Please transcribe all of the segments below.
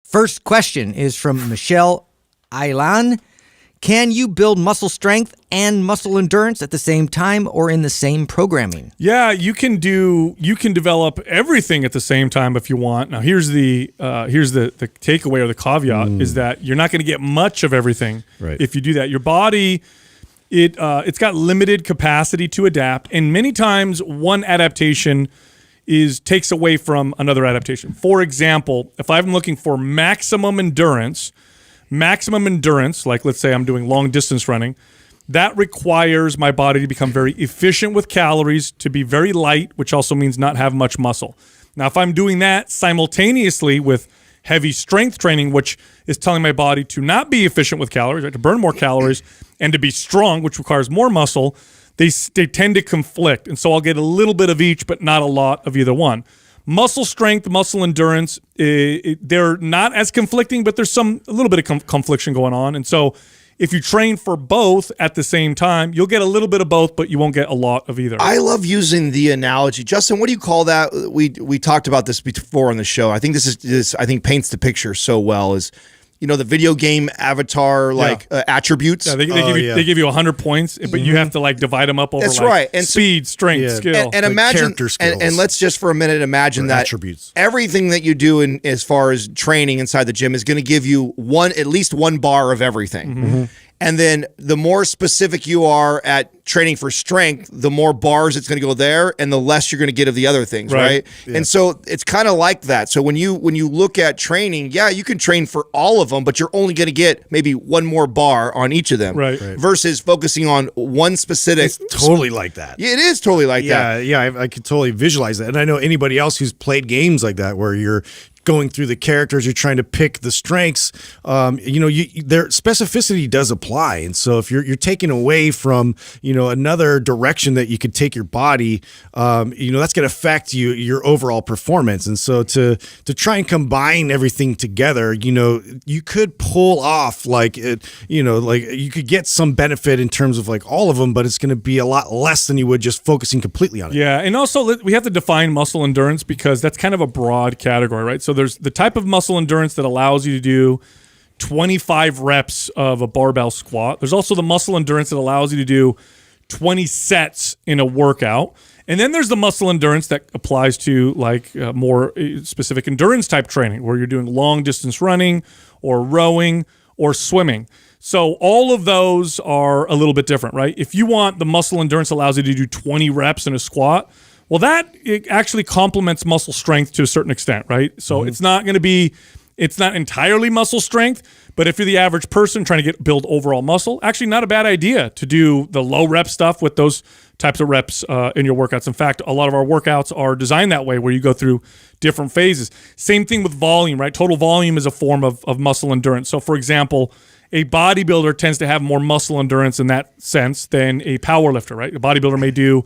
First question is from Michelle Ailan. Can you build muscle strength and muscle endurance at the same time or in the same programming? Yeah, you can develop everything at the same time if you want. Now here's the takeaway or the caveat is that you're not going to get much of everything if you do that. Your body, it's got limited capacity to adapt, and many times one adaptation takes away from another adaptation. For example, if I'm looking for maximum endurance, like let's say I'm doing long distance running, that requires my body to become very efficient with calories, to be very light, which also means not have much muscle. Now, if I'm doing that simultaneously with heavy strength training, which is telling my body to not be efficient with calories, right, to burn more calories, and to be strong, which requires more muscle, they tend to conflict. And so I'll get a little bit of each, but not a lot of either one. Muscle strength, muscle endurance, they're not as conflicting, but there's a little bit of confliction going on. And so if you train for both at the same time, you'll get a little bit of both, but you won't get a lot of either. I love using the analogy. Justin, what do you call that? We talked about this before on the show. I think this paints the picture so well. Is the video game avatar attributes. Yeah, they give you 100 points, but you have to divide them up over and speed, strength, skill, and imagine. And let's just for a minute imagine that attributes. Everything that you do in as far as training inside the gym is going to give you at least one bar of everything. Mm-hmm. And then the more specific you are at training for strength, the more bars it's going to go there, and the less you're going to get of the other things, right? Yeah. And so it's kind of like that. So when you look at training, you can train for all of them, but you're only going to get maybe one more bar on each of them, right? Versus focusing on one specific. It's totally like that. Yeah, it is totally like that. Yeah, I could totally visualize that, and I know anybody else who's played games like that where you're going through the characters, you're trying to pick the strengths. Their specificity does apply, and so if you're taking away from another direction that you could take your body, that's going to affect your overall performance. And so to try and combine everything together, you could pull off you could get some benefit in terms of all of them, but it's going to be a lot less than you would just focusing completely on it. Yeah, and also we have to define muscle endurance because that's kind of a broad category, right? So there's the type of muscle endurance that allows you to do 25 reps of a barbell squat. There's also the muscle endurance that allows you to do 20 sets in a workout. And then there's the muscle endurance that applies to more specific endurance type training where you're doing long distance running or rowing or swimming. So all of those are a little bit different, right? If you want the muscle endurance allows you to do 20 reps in a squat, well, it actually complements muscle strength to a certain extent, right? So it's not entirely muscle strength, but if you're the average person trying to build overall muscle, actually not a bad idea to do the low rep stuff with those types of reps in your workouts. In fact, a lot of our workouts are designed that way where you go through different phases. Same thing with volume, right? Total volume is a form of muscle endurance. So for example, a bodybuilder tends to have more muscle endurance in that sense than a power lifter, right? A bodybuilder may do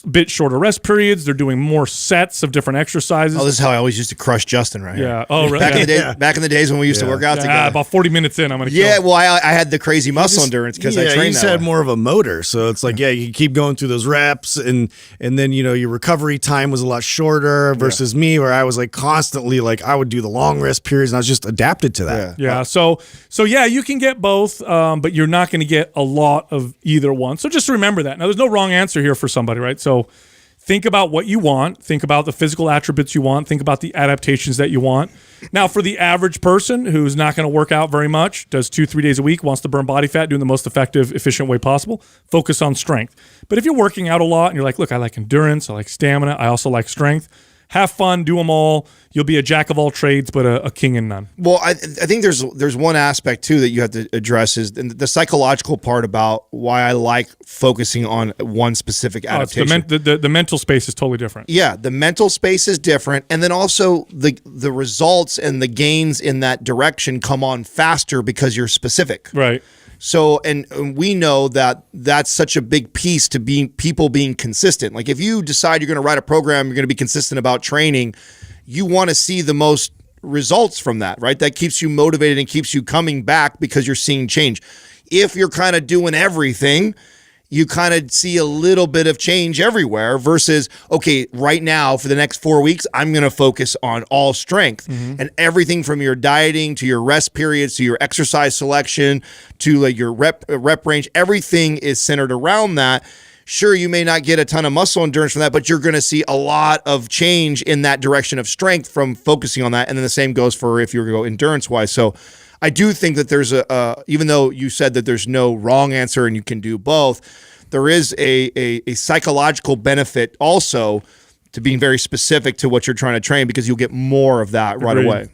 a bit shorter rest periods. They're doing more sets of different exercises. Oh, this is how I always used to crush Justin right here. Yeah. Oh, really? Back in the days when we used to work out together. About 40 minutes in, I'm going to kill. Yeah, well, I had the crazy muscle endurance because I trained that you just had more of a motor. So it's you keep going through those reps and then, your recovery time was a lot shorter versus me where I was constantly I would do the long rest periods and I was just adapted to that. Yeah. So you can get both, but you're not going to get a lot of either one. So just remember that. Now, there's no wrong answer here for somebody, right? So think about what you want. Think about the physical attributes you want. Think about the adaptations that you want. Now, for the average person who's not going to work out very much, does 2-3 days a week, wants to burn body fat, doing the most effective, efficient way possible, focus on strength. But if you're working out a lot and you're look, I like endurance, I like stamina, I also like strength, have fun, do them all. You'll be a jack of all trades, but a king in none. Well, I think there's one aspect too that you have to address is the psychological part about why I like focusing on one specific adaptation. The mental space is totally different. Yeah, the mental space is different, and then also the results and the gains in that direction come on faster because you're specific. Right. So, and we know that that's such a big piece to people being consistent. If you decide you're going to write a program, you're going to be consistent about training, you want to see the most results from that, right? That keeps you motivated and keeps you coming back because you're seeing change. If you're kind of doing everything, you kind of see a little bit of change everywhere versus, okay, right now for the next 4 weeks, I'm going to focus on all strength and everything from your dieting to your rest periods to your exercise selection to like your rep range. Everything is centered around that. Sure, you may not get a ton of muscle endurance from that, but you're going to see a lot of change in that direction of strength from focusing on that. And then the same goes for if you were to go endurance wise. So I do think that there's even though you said that there's no wrong answer and you can do both, there is a psychological benefit also to being very specific to what you're trying to train because you'll get more of that right Agreed. away.